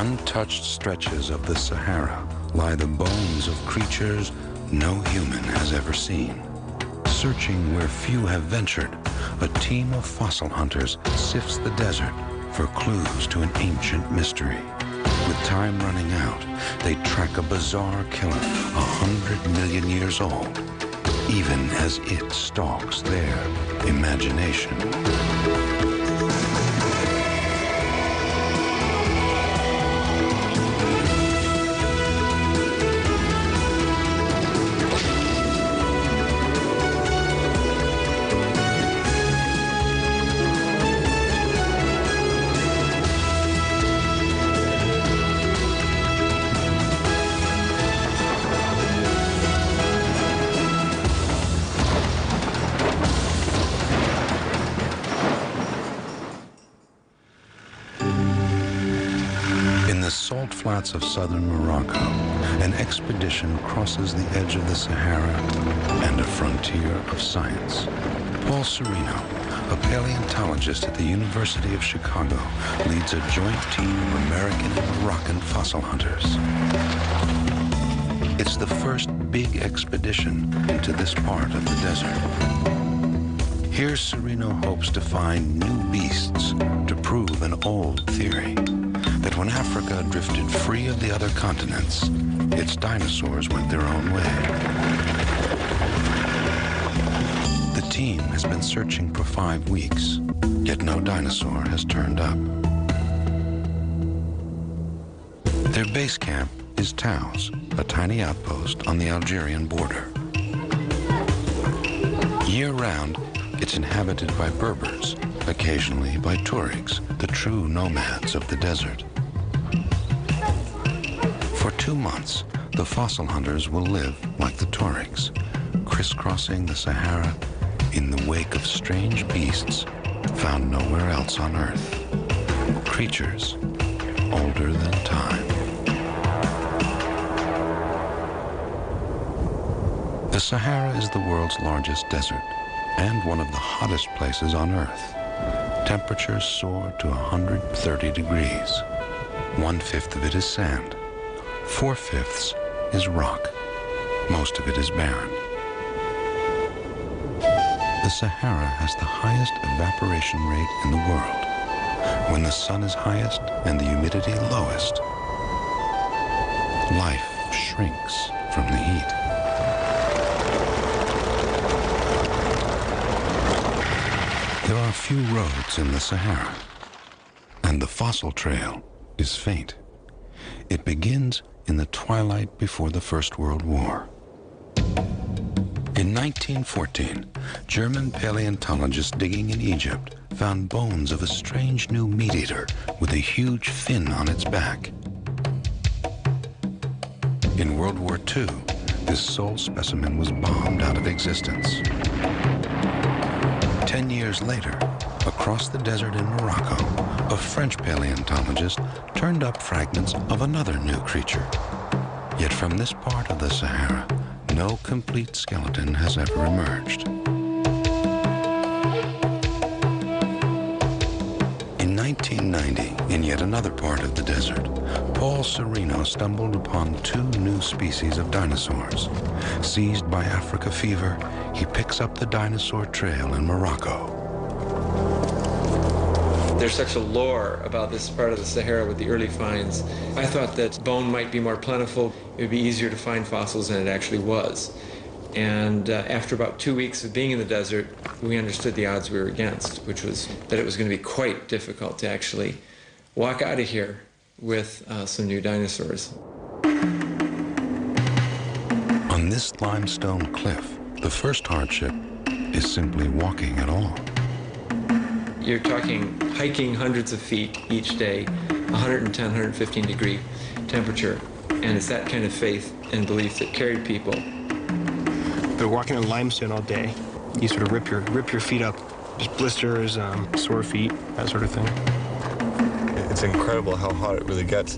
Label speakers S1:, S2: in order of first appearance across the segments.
S1: untouched stretches of the Sahara lie the bones of creatures no human has ever seen. Searching where few have ventured, a team of fossil hunters sifts the desert for clues to an ancient mystery. With time running out, they track a bizarre killer 100 million years old, even as it stalks their imagination. Salt flats of southern Morocco, an expedition crosses the edge of the Sahara and a frontier of science. Paul Sereno, a paleontologist at the University of Chicago, leads a joint team of American and Moroccan fossil hunters. It's the first big expedition into this part of the desert. Here, Sereno hopes to find new beasts to prove an old theory, that when Africa drifted free of the other continents, its dinosaurs went their own way. The team has been searching for 5 weeks, yet no dinosaur has turned up. Their base camp is Taos, a tiny outpost on the Algerian border. Year-round, it's inhabited by Berbers, occasionally by Tuaregs, the true nomads of the desert. For 2 months, the fossil hunters will live like the Tuaregs, crisscrossing the Sahara in the wake of strange beasts found nowhere else on Earth. Creatures older than time. The Sahara is the world's largest desert and one of the hottest places on Earth. Temperatures soar to 130 degrees. 1/5 of it is sand. 4/5 is rock. Most of it is barren. The Sahara has the highest evaporation rate in the world. When the sun is highest and the humidity lowest, life shrinks from the heat. There are few roads in the Sahara, and the fossil trail is faint. It begins in the twilight before the First World War. In 1914, German paleontologists digging in Egypt found bones of a strange new meat-eater with a huge fin on its back. In World War II, this sole specimen was bombed out of existence. 10 years later, across the desert in Morocco, a French paleontologist turned up fragments of another new creature. Yet from this part of the Sahara, no complete skeleton has ever emerged. In 1990, in yet another part of the desert, Paul Sereno stumbled upon 2 new species of dinosaurs. Seized by Africa fever, he picks up the dinosaur trail in Morocco.
S2: There's such a lore about this part of the Sahara with the early finds. I thought that bone might be more plentiful. It would be easier to find fossils than it actually was. And after about 2 weeks of being in the desert, we understood the odds we were against, which was that it was going to be quite difficult to actually walk out of here with some new dinosaurs.
S1: On this limestone cliff, the first hardship is simply walking at all.
S2: You're talking hiking hundreds of feet each day, 110, 115 degree temperature, and it's that kind of faith and belief that carried people.
S3: But walking on limestone all day, you sort of rip your feet up, just blisters, sore feet, that sort of thing.
S4: It's incredible how hot it really gets,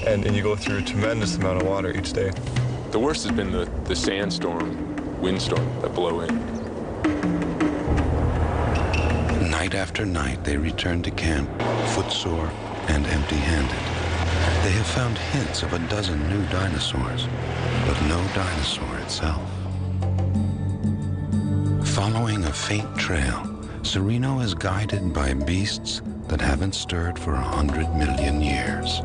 S4: and you go through a tremendous amount of water each day.
S5: The worst has been the sandstorm, windstorm that blow in.
S1: Night after night, they return to camp, footsore and empty-handed. They have found hints of a dozen new dinosaurs, but no dinosaur itself. Following a faint trail, Sereno is guided by beasts that haven't stirred for 100 million years.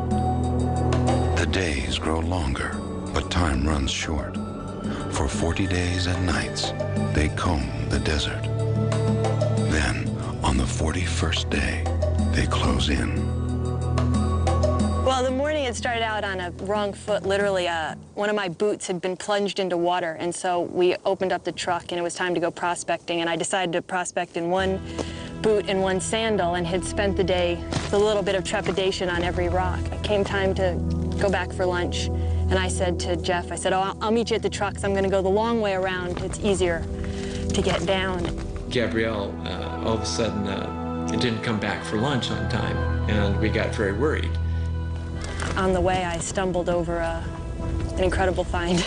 S1: The days grow longer, but time runs short. For 40 days and nights, they comb the desert. Then, on the 41st day, they close in.
S6: Well, the morning it started out on a wrong foot. Literally, one of my boots had been plunged into water, and so we opened up the truck, and it was time to go prospecting, and I decided to prospect in one boot and one sandal, and had spent the day with a little bit of trepidation on every rock. It came time to go back for lunch, and I said to Jeff, I said, oh, I'll meet you at the truck, 'cause I'm going to go the long way around. It's easier to get down.
S2: Gabrielle, all of a sudden, didn't come back for lunch on time, and we got very worried.
S6: On the way, I stumbled over an incredible find.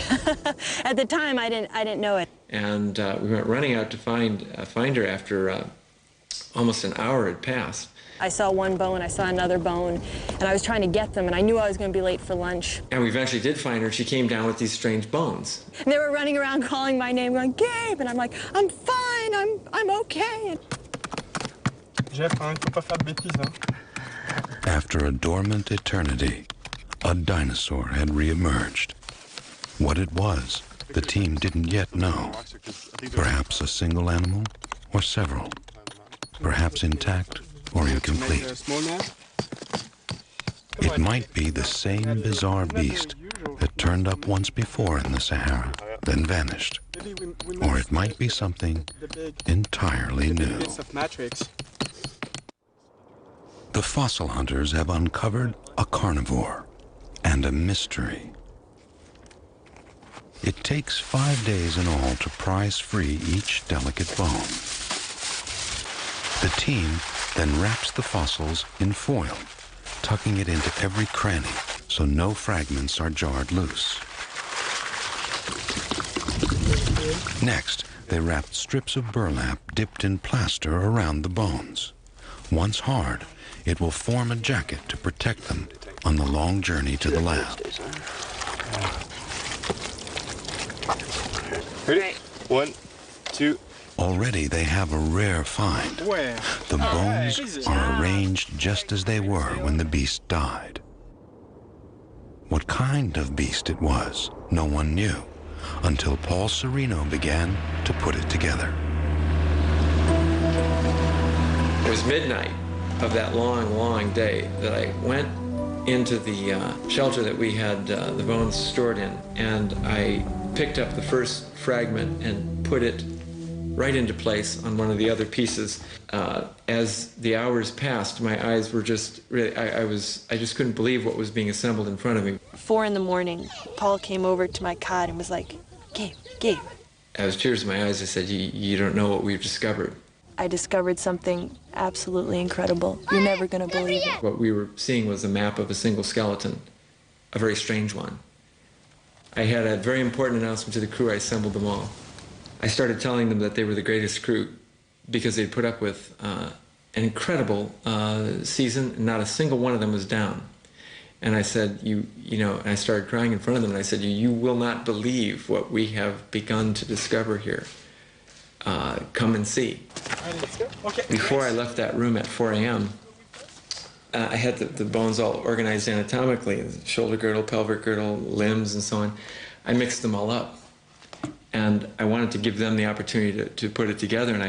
S6: At the time, I didn't know it.
S2: And we went running out to find her after almost an hour had passed.
S6: I saw one bone, I saw another bone, and I was trying to get them, and I knew I was going to be late for lunch.
S2: And we eventually did find her. She came down with these strange bones.
S6: And they were running around calling my name, going, Gabe, and I'm like, I'm fine, I'm okay.
S3: Jeff, hein, faut pas faire de bêtises, hein.
S1: After a dormant eternity, a dinosaur had reemerged. What it was, the team didn't yet know. Perhaps a single animal, or several. Perhaps intact or incomplete. It might be the same bizarre beast that turned up once before in the Sahara, then vanished. Or it might be something entirely new. The fossil hunters have uncovered a carnivore and a mystery. It takes 5 days in all to prize free each delicate bone. The team then wraps the fossils in foil, tucking it into every cranny so no fragments are jarred loose. Next, they wrapped strips of burlap dipped in plaster around the bones. Once hard, it will form a jacket to protect them on the long journey to the lab.
S3: Ready? 1, 2.
S1: Already they have a rare find. The bones are arranged just as they were when the beast died. What kind of beast it was, no one knew, until Paul Sereno began to put it together.
S2: It was midnight of that long, long day that I went into the shelter that we had the bones stored in, and I picked up the first fragment and put it right into place on one of the other pieces. As the hours passed, my eyes were just really, I just couldn't believe what was being assembled in front of me.
S6: 4 in the morning, Paul came over to my cot and was like, Gabe.
S2: I was tears in my eyes. I said, you don't know what we've discovered.
S6: I discovered something absolutely incredible. You're never going to believe it.
S2: What we were seeing was a map of a single skeleton, a very strange one. I had a very important announcement to the crew. I assembled them all. I started telling them that they were the greatest crew because they'd put up with an incredible season, and not a single one of them was down. And I said, you know, and I started crying in front of them, and I said, you will not believe what we have begun to discover here. Come and see. Before I left that room at 4 a.m., I had the bones all organized anatomically, shoulder girdle, pelvic girdle, limbs, and so on. I mixed them all up. And I wanted to give them the opportunity to put it together. And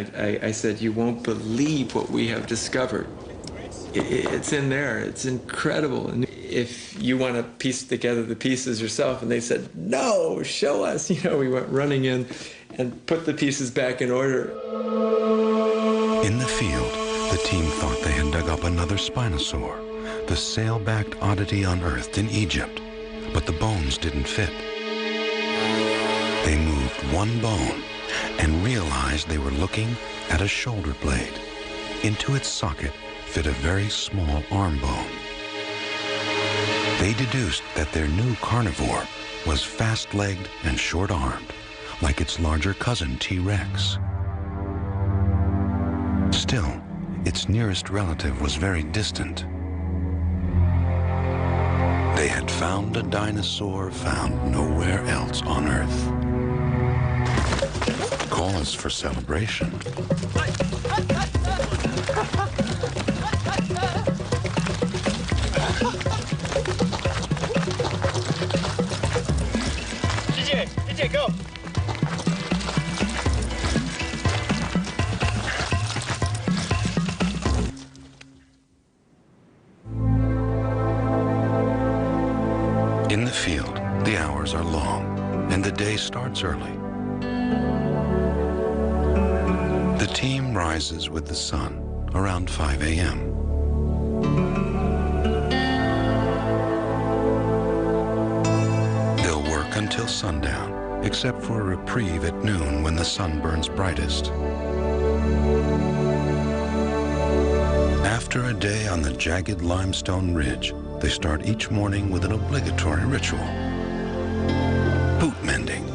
S2: I said, you won't believe what we have discovered. It's in there. It's incredible. And if you want to piece together the pieces yourself, and they said, no, show us. You know, we went running in and put the pieces back in order.
S1: In the field, the team thought they had dug up another Spinosaur, the sail-backed oddity unearthed in Egypt, but the bones didn't fit. They moved one bone and realized they were looking at a shoulder blade. Into its socket fit a very small arm bone. They deduced that their new carnivore was fast-legged and short-armed, like its larger cousin T-Rex. Still, its nearest relative was very distant. They had found a dinosaur found nowhere else on Earth. Cause for celebration.
S3: DJ, go!
S1: In the field, the hours are long, and the day starts early. The team rises with the sun around 5 a.m. They'll work until sundown, except for a reprieve at noon when the sun burns brightest. After a day on the jagged limestone ridge, they start each morning with an obligatory ritual: boot mending.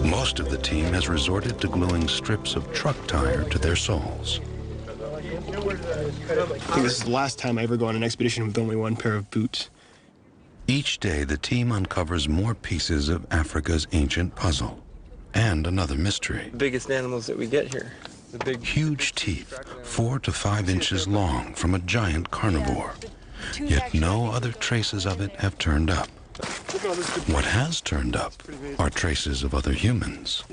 S1: Most of the team has resorted to gluing strips of truck tire to their soles.
S3: I think this is the last time I ever go on an expedition with only one pair of boots.
S1: Each day, the team uncovers more pieces of Africa's ancient puzzle and another mystery.
S2: The biggest animals that we get here. The big,
S1: Huge teeth, 4 to 5 inches long, from a giant carnivore. Yet no other traces of it have turned up. What has turned up are traces of other humans,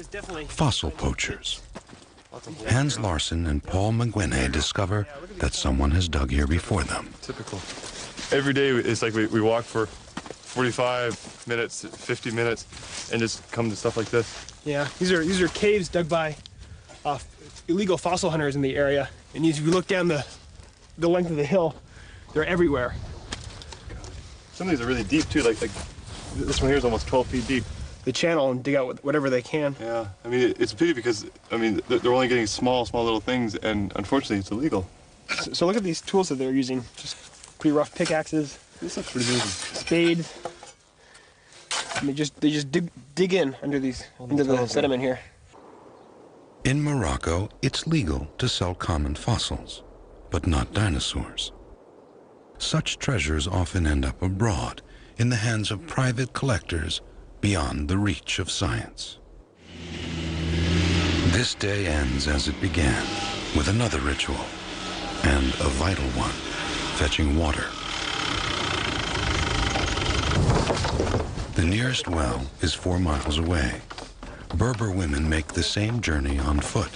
S1: fossil poachers. Hans Larsen and Paul McGuiney discover that someone has dug here before them.
S4: Typical. Every day it's like we walk for 45 minutes, 50 minutes, and just come to stuff like this.
S3: Yeah, these are caves dug by illegal fossil hunters in the area. And if you look down the length of the hill, they're everywhere.
S4: Some of these are really deep too, like this one here is almost 12 feet deep.
S3: The channel and dig out whatever they can.
S4: Yeah, I mean, it's a pity because, I mean, they're only getting small little things, and unfortunately it's illegal.
S3: So look at these tools that they're using. Just pretty rough pickaxes.
S4: This looks pretty easy.
S3: Spade. And they just dig in under into the sediment here.
S1: In Morocco, it's legal to sell common fossils, but not dinosaurs. Such treasures often end up abroad, in the hands of private collectors, beyond the reach of science. This day ends as it began, with another ritual, and a vital one: fetching water. The nearest well is 4 miles away. Berber women make the same journey on foot.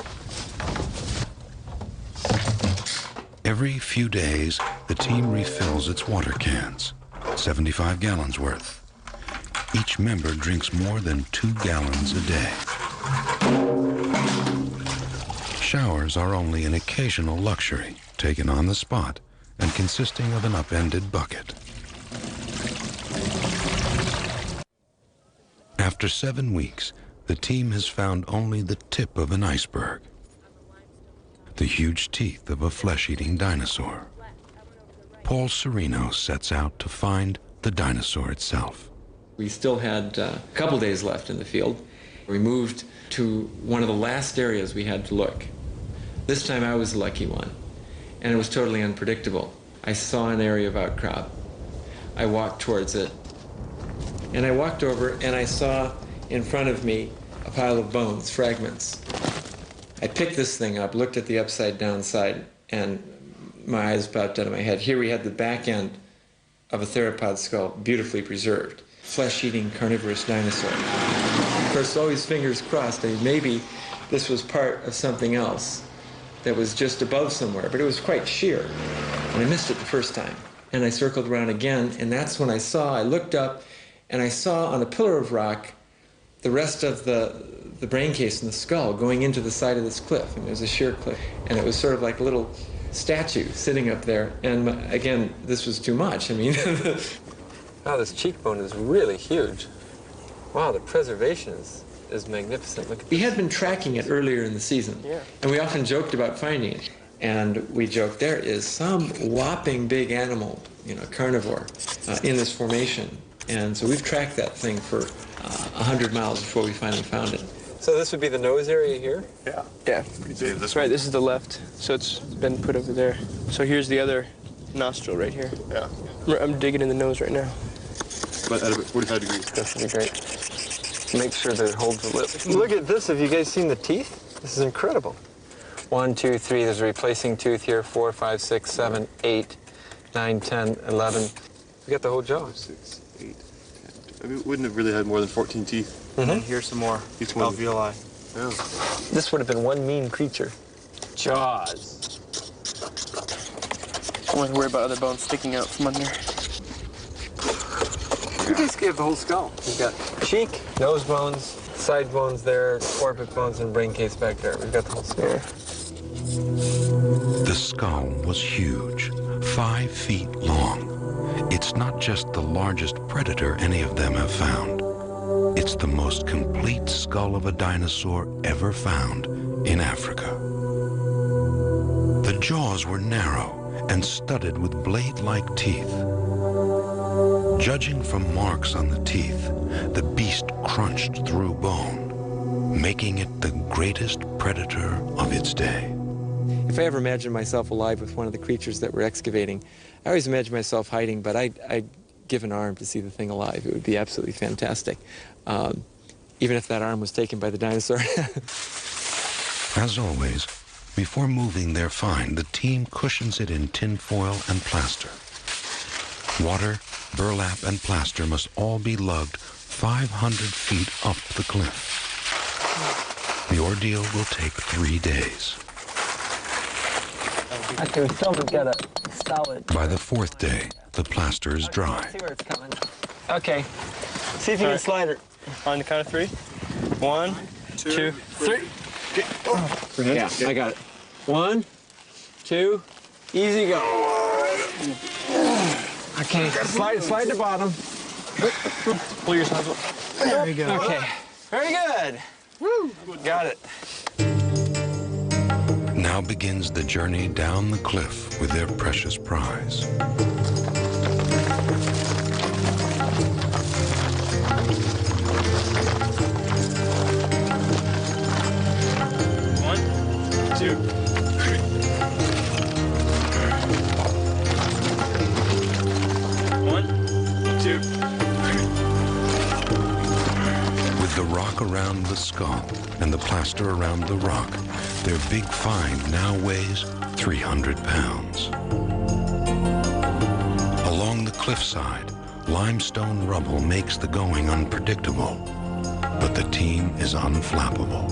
S1: Every few days, the team refills its water cans, 75 gallons worth. Each member drinks more than 2 gallons a day. Showers are only an occasional luxury, taken on the spot and consisting of an upended bucket. After 7 weeks, the team has found only the tip of an iceberg: the huge teeth of a flesh-eating dinosaur. Paul Serino sets out to find the dinosaur itself.
S2: We still had a couple days left in the field. We moved to one of the last areas we had to look. This time I was the lucky one, and it was totally unpredictable. I saw an area of outcrop. I walked towards it, and I walked over, and I saw in front of me a pile of bones, fragments. I picked this thing up, looked at the upside-down side, and my eyes popped out of my head. Here we had the back end of a theropod skull, beautifully preserved. Flesh-eating carnivorous dinosaur. Of course, always fingers crossed. I mean, maybe this was part of something else that was just above somewhere, but it was quite sheer. And I missed it the first time. And I circled around again, and that's when I looked up, and I saw on a pillar of rock the rest of the brain case and the skull going into the side of this cliff. And it was a sheer cliff. And it was sort of like a little statue sitting up there. And again, this was too much. I mean, wow, this cheekbone is really huge. Wow, the preservation is magnificent. Look, we had been tracking it earlier in the season, and we often joked about finding it. And we joked, there is some whopping big animal, carnivore, in this formation. And so we've tracked that thing for 100 miles before we finally found it. So this would be the nose area here?
S3: Yeah. Yeah, that's right. This is the left, so it's been put over there. So here's the other nostril right here.
S4: Yeah.
S3: I'm digging in the nose right now.
S4: but at about 45 degrees.
S2: This would be great. Make sure that it holds the lip. Look at this. Have you guys seen the teeth? This is incredible. 1, 2, 3. There's a replacing tooth here. 4, 5, 6, 7, 8, 9, 10, 11. We got the whole jaw.
S4: 6, 8, 10. I mean, it wouldn't have really had more than 14 teeth.
S3: And then here's some more
S4: Each one.
S3: alveoli.
S4: Yeah.
S2: This would have been one mean creature. Jaws.
S3: I don't have to worry about other bones sticking out from under.
S2: You basically have the whole skull. You've got cheek, nose bones, side bones there, orbit bones, and brain case back there. We've got the whole skull.
S1: The skull was huge, 5 feet long. It's not just the largest predator any of them have found. It's the most complete skull of a dinosaur ever found in Africa. The jaws were narrow and studded with blade-like teeth. Judging from marks on the teeth, the beast crunched through bone, making it the greatest predator of its day.
S2: If I ever imagined myself alive with one of the creatures that we're excavating, I always imagined myself hiding, but I'd give an arm to see the thing alive. It would be absolutely fantastic, even if that arm was taken by the dinosaur.
S1: As always, before moving their find, the team cushions it in tinfoil and plaster. Water, burlap, and plaster must all be lugged 500 feet up the cliff. The ordeal will take 3 days.
S2: Okay, we still haven't got a solid.
S1: By the 4th day, the plaster is dry.
S2: See where it's coming. Okay, see if you can slide it.
S3: On the count of 3. 1, 2, 3.
S2: Yeah, I got it. 1, 2, easy go. Okay, slide the bottom.
S3: Pull your sides up. There you go.
S2: Okay, very good. Woo, got it.
S1: Now begins the journey down the cliff with their precious prize. Around the skull and the plaster around the rock, their big find now weighs 300 pounds. Along the cliffside, limestone rubble makes the going unpredictable, but the team is unflappable.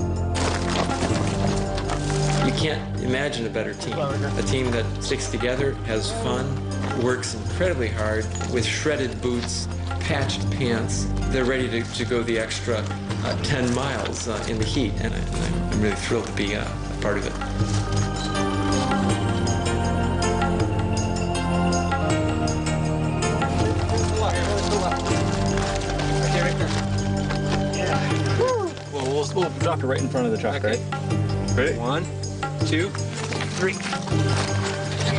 S2: You can't imagine a better team. A team that sticks together, has fun, works incredibly hard with shredded boots, patched pants. They're ready to go the extra 10 miles in the heat, and I'm really thrilled to be a part of it.
S7: We'll drop it right in front of the truck,
S2: okay.
S7: Right? Ready?
S2: 1, 2, 3. You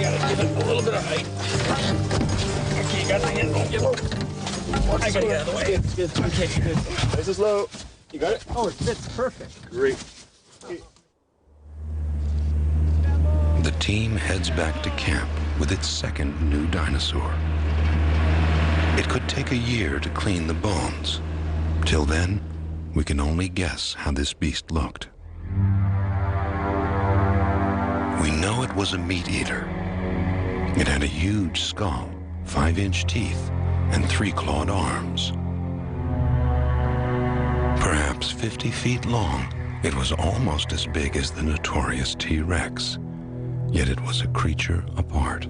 S2: gotta give it a little bit of height. Okay, you got the handle. I gotta get out of the way.
S3: Good.
S2: Okay, good.
S3: This is low.
S2: You got it? Oh, it fits perfect.
S3: Great.
S1: The team heads back to camp with its second new dinosaur. It could take a year to clean the bones. Till then, we can only guess how this beast looked. We know it was a meat eater. It had a huge skull, 5-inch teeth, and 3-clawed arms. Perhaps 50 feet long, it was almost as big as the notorious T-Rex. Yet it was a creature apart.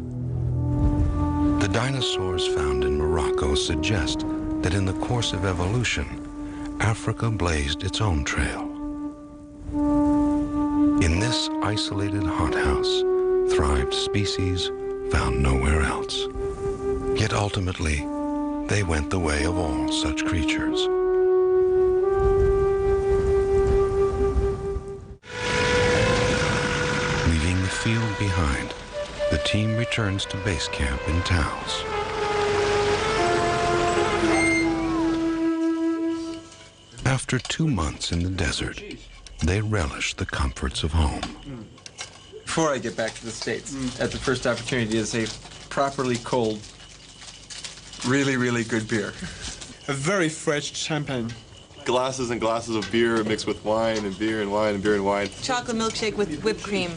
S1: The dinosaurs found in Morocco suggest that in the course of evolution, Africa blazed its own trail. In this isolated hothouse thrived species found nowhere else. Yet ultimately, they went the way of all such creatures. Leaving the field behind, the team returns to base camp in Taos. After 2 months in the desert, they relish the comforts of home.
S2: Before I get back to the States, at the first opportunity, is a properly cold, really, really good beer.
S8: a very fresh champagne.
S4: Glasses and glasses of beer mixed with wine and beer and wine and beer and wine.
S9: Chocolate milkshake with whipped cream.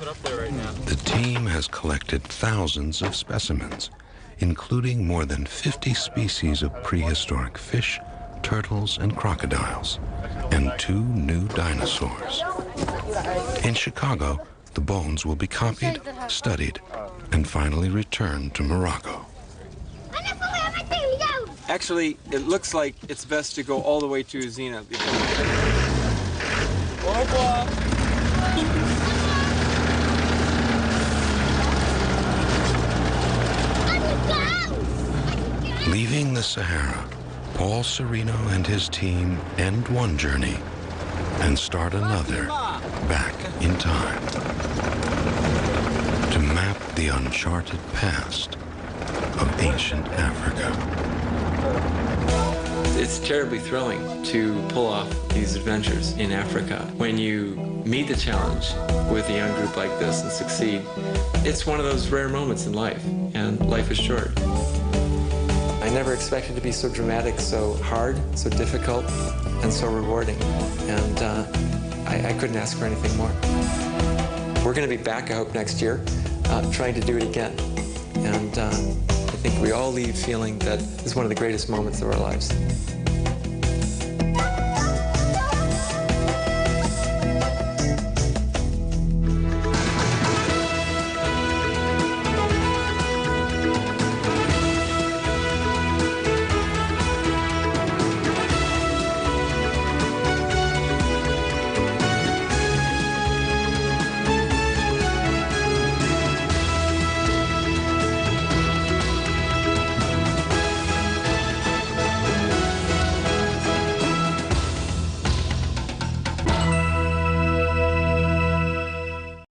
S1: The team has collected thousands of specimens, including more than 50 species of prehistoric fish, turtles, and crocodiles, and 2 new dinosaurs. In Chicago, the bones will be copied, studied, and finally returned to Morocco.
S2: Actually, it looks like it's best to go all the way to Zena.
S1: Leaving the Sahara, Paul Sereno and his team end one journey and start another back in time to map the uncharted past of ancient Africa.
S2: It's terribly thrilling to pull off these adventures in Africa. When you meet the challenge with a young group like this and succeed, it's one of those rare moments in life, and life is short. I never expected it to be so dramatic, so hard, so difficult, and so rewarding. And I couldn't ask for anything more. We're going to be back, I hope, next year, trying to do it again. And I think we all leave feeling that this is one of the greatest moments of our lives.